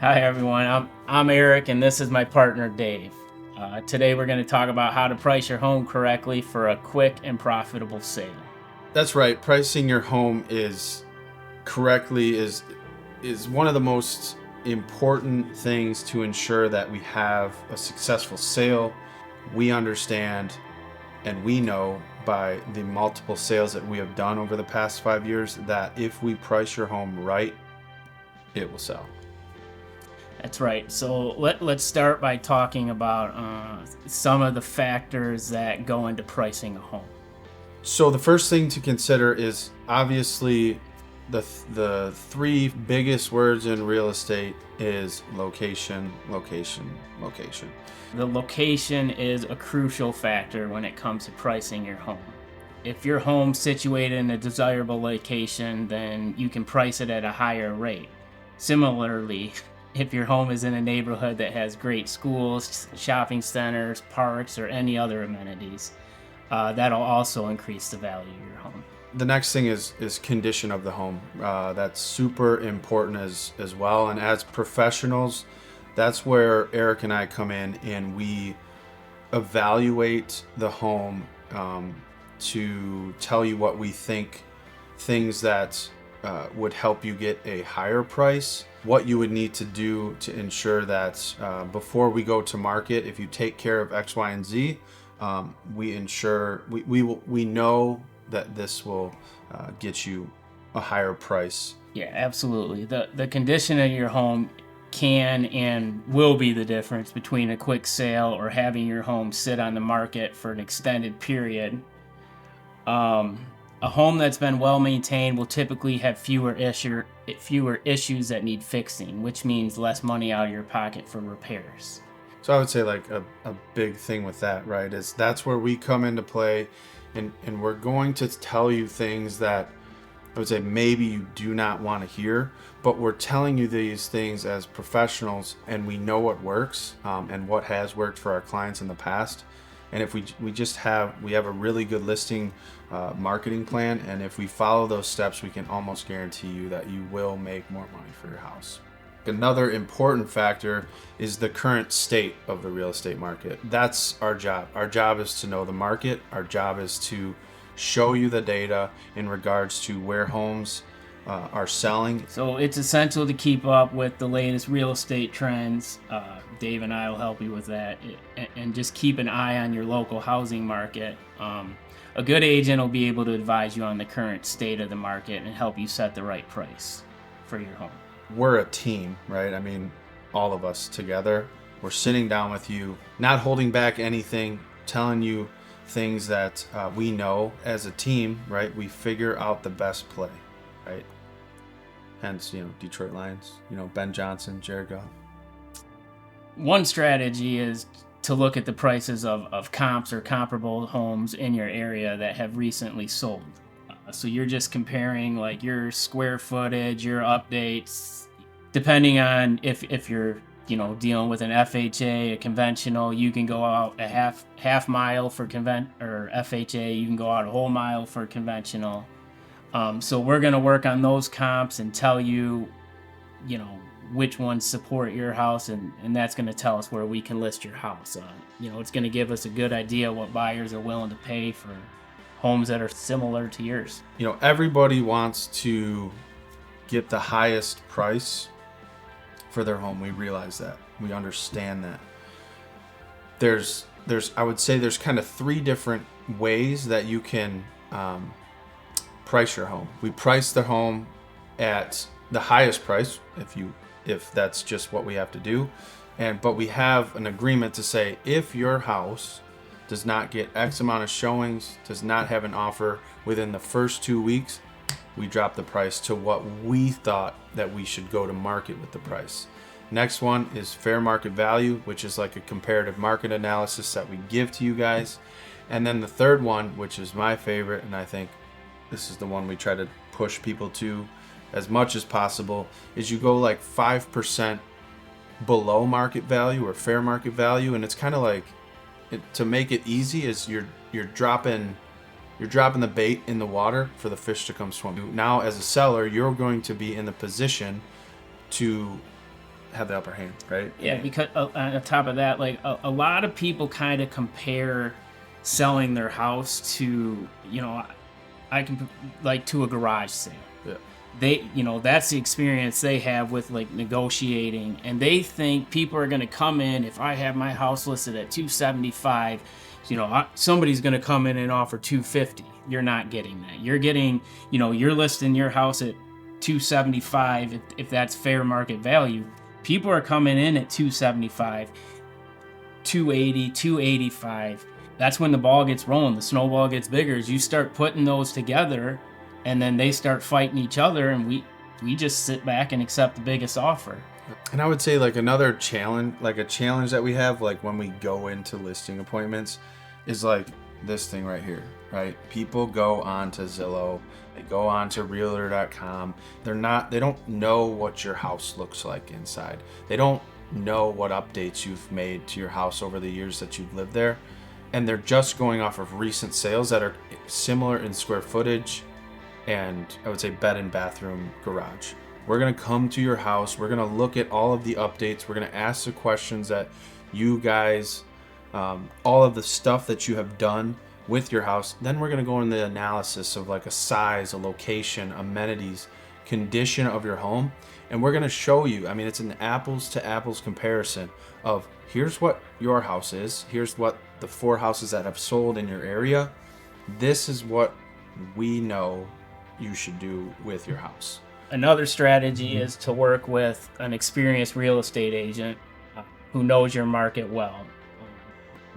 Hi everyone, I'm Eric and this is my partner Dave. Today we're going to talk about how to price your home correctly for a quick and profitable sale. That's right. Pricing your home is correctly is one of the most important things to ensure that we have a successful sale. We understand and we know by the multiple sales that we have done over the past 5 years that if we price your home right, it will sell. That's right. So let's start by talking about some of the factors that go into pricing a home. So the first thing to consider is obviously the three biggest words in real estate is location, location, location. The location is a crucial factor when it comes to pricing your home. If your home's situated in a desirable location, then you can price it at a higher rate. Similarly, if your home is in a neighborhood that has great schools, shopping centers, parks, or any other amenities, that'll also increase the value of your home. The next thing is condition of the home. That's super important as well. And as professionals, that's where Eric and I come in and we evaluate the home to tell you what we think, things that would help you get a higher price, what you would need to do to ensure that before we go to market, if you take care of X, Y, and Z, we know that this will get you a higher price. Yeah, absolutely. The condition of your home can and will be the difference between a quick sale or having your home sit on the market for an extended period. A home that's been well maintained will typically have fewer issues that need fixing, which means less money out of your pocket for repairs. So I would say like a big thing with that, right, is that's where we come into play and we're going to tell you things that I would say maybe you do not want to hear, but we're telling you these things as professionals and we know what works and what has worked for our clients in the past. And if we have a really good listing marketing plan, and if we follow those steps, we can almost guarantee you that you will make more money for your house. Another important factor is the current state of the real estate market. That's our job. Our job is to know the market. Our job is to show you the data in regards to where homes are selling. So it's essential to keep up with the latest real estate trends. Dave and I will help you with that, and just keep an eye on your local housing market. A good agent will be able to advise you on the current state of the market and help you set the right price for your home. We're a team, right? I mean, all of us together. We're sitting down with you, not holding back anything, telling you things that we know as a team, right? We figure out the best play, right? Hence, Detroit Lions, Ben Johnson, Jared Goff. One strategy is to look at the prices of comps or comparable homes in your area that have recently sold. So you're just comparing like your square footage, your updates, depending on if you're dealing with an FHA, a conventional, you can go out a half mile for or FHA, you can go out a whole mile for conventional. So we're gonna work on those comps and tell you, which ones support your house, and that's gonna tell us where we can list your house. It's gonna give us a good idea what buyers are willing to pay for homes that are similar to yours. Everybody wants to get the highest price for their home. We realize that. We understand that. There's I would say there's kind of three different ways that you can price your home. We price the home at the highest price if that's just what we have to do. But we have an agreement to say if your house does not get X amount of showings, does not have an offer within the first 2 weeks, we drop the price to what we thought that we should go to market with the price. Next one is fair market value, which is like a comparative market analysis that we give to you guys. And then the third one, which is my favorite, and I think this is the one we try to push people to as much as possible, is you go like 5% below market value or fair market value. And it's kind of like, to make it easy, is you're dropping the bait in the water for the fish to come swim. Now as a seller, you're going to be in the position to have the upper hand, right? Yeah, because on top of that, like a lot of people kind of compare selling their house to, I can like to a garage sale. Yeah. That's the experience they have with like negotiating, and they think people are going to come in. If I have my house listed at 275, somebody's going to come in and offer 250. You're not getting that. You're getting, you're listing your house at 275 if that's fair market value. People are coming in at 275, 280, 285. That's when the ball gets rolling. The snowball gets bigger as you start putting those together, and then they start fighting each other, and we just sit back and accept the biggest offer. And I would say like another challenge, like a challenge that we have, like when we go into listing appointments, is like this thing right here, right? People go on to Zillow, they go on to Realtor.com. They don't know what your house looks like inside. They don't know what updates you've made to your house over the years that you've lived there. And they're just going off of recent sales that are similar in square footage and I would say bed and bathroom garage. We're going to come to your house. We're going to look at all of the updates. We're going to ask the questions that you guys, all of the stuff that you have done with your house. Then we're going to go into the analysis of like a size, a location, amenities, condition of your home. And we're going to show you, it's an apples to apples comparison of here's what your house is. Here's what the 4 houses that have sold in your area. This is what we know you should do with your house. Another strategy is to work with an experienced real estate agent who knows your market well.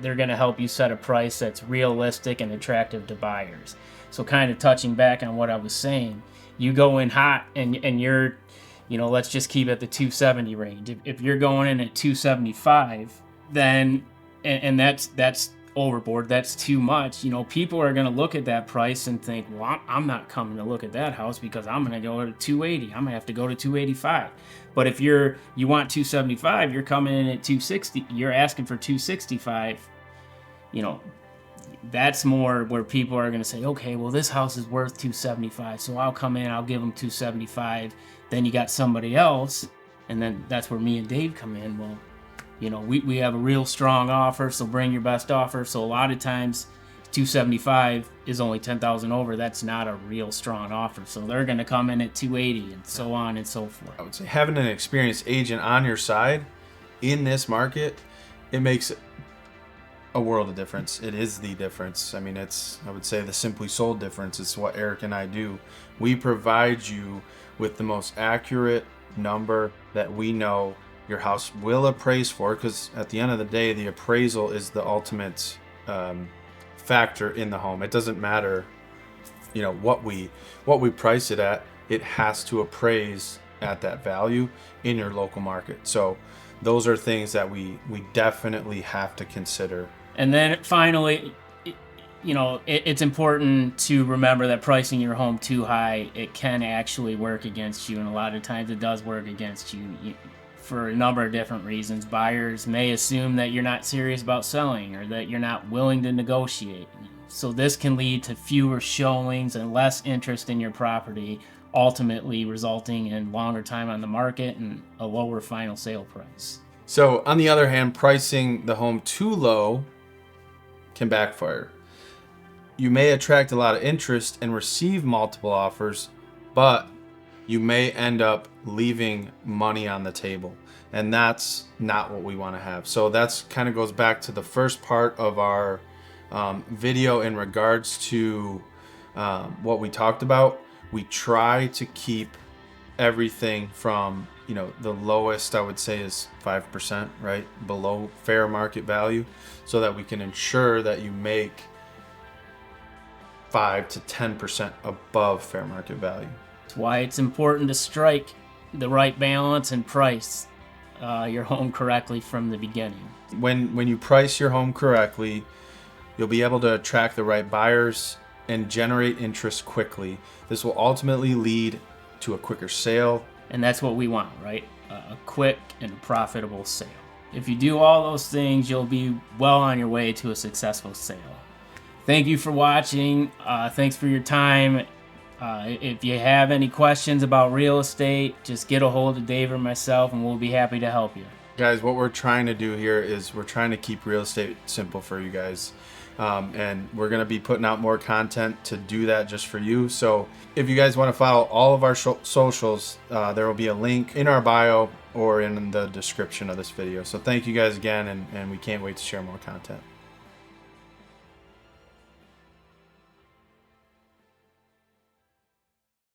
They're going to help you set a price that's realistic and attractive to buyers. So kind of touching back on what I was saying, you go in hot and you're, let's just keep it the 270 range. If you're going in at 275, then, and that's overboard, that's too much, people are going to look at that price and think, well, I'm not coming to look at that house because I'm going to go to 280. I'm going to have to go to 285. But if you want 275, you're coming in at 260, you're asking for 265, that's more where people are going to say, okay, well, this house is worth 275, so I'll come in, I'll give them 275. Then you got somebody else, and then that's where me and Dave come in. Well, we have a real strong offer, so bring your best offer. So a lot of times 275 is only 10,000 over. That's not a real strong offer. So they're going to come in at 280 and so on and so forth. I would say having an experienced agent on your side in this market, it makes a world of difference. It is the difference. I would say the Simply Sold difference. It's what Eric and I do. We provide you with the most accurate number that we know your house will appraise for, because at the end of the day, the appraisal is the ultimate factor in the home. It doesn't matter, what we price it at. It has to appraise at that value in your local market. So those are things that we definitely have to consider. And then finally, it's important to remember that pricing your home too high, it can actually work against you, and a lot of times it does work against you. For a number of different reasons. Buyers may assume that you're not serious about selling or that you're not willing to negotiate. So this can lead to fewer showings and less interest in your property, ultimately resulting in longer time on the market and a lower final sale price. So on the other hand, pricing the home too low can backfire. You may attract a lot of interest and receive multiple offers, but you may end up leaving money on the table, and that's not what we want to have. So that's kind of goes back to the first part of our video in regards to what we talked about. We try to keep everything from, the lowest I would say is 5%, right? Below fair market value, so that we can ensure that you make 5 to 10% above fair market value. That's why it's important to strike the right balance and price your home correctly from the beginning. When you price your home correctly, you'll be able to attract the right buyers and generate interest quickly. This will ultimately lead to a quicker sale. And that's what we want, right? A quick and profitable sale. If you do all those things, you'll be well on your way to a successful sale. Thank you for watching. Thanks for your time. If you have any questions about real estate, just get a hold of Dave or myself, and we'll be happy to help you. Guys, what we're trying to do here is we're trying to keep real estate simple for you guys. And we're going to be putting out more content to do that just for you. So if you guys want to follow all of our socials, there will be a link in our bio or in the description of this video. So thank you guys again, and we can't wait to share more content.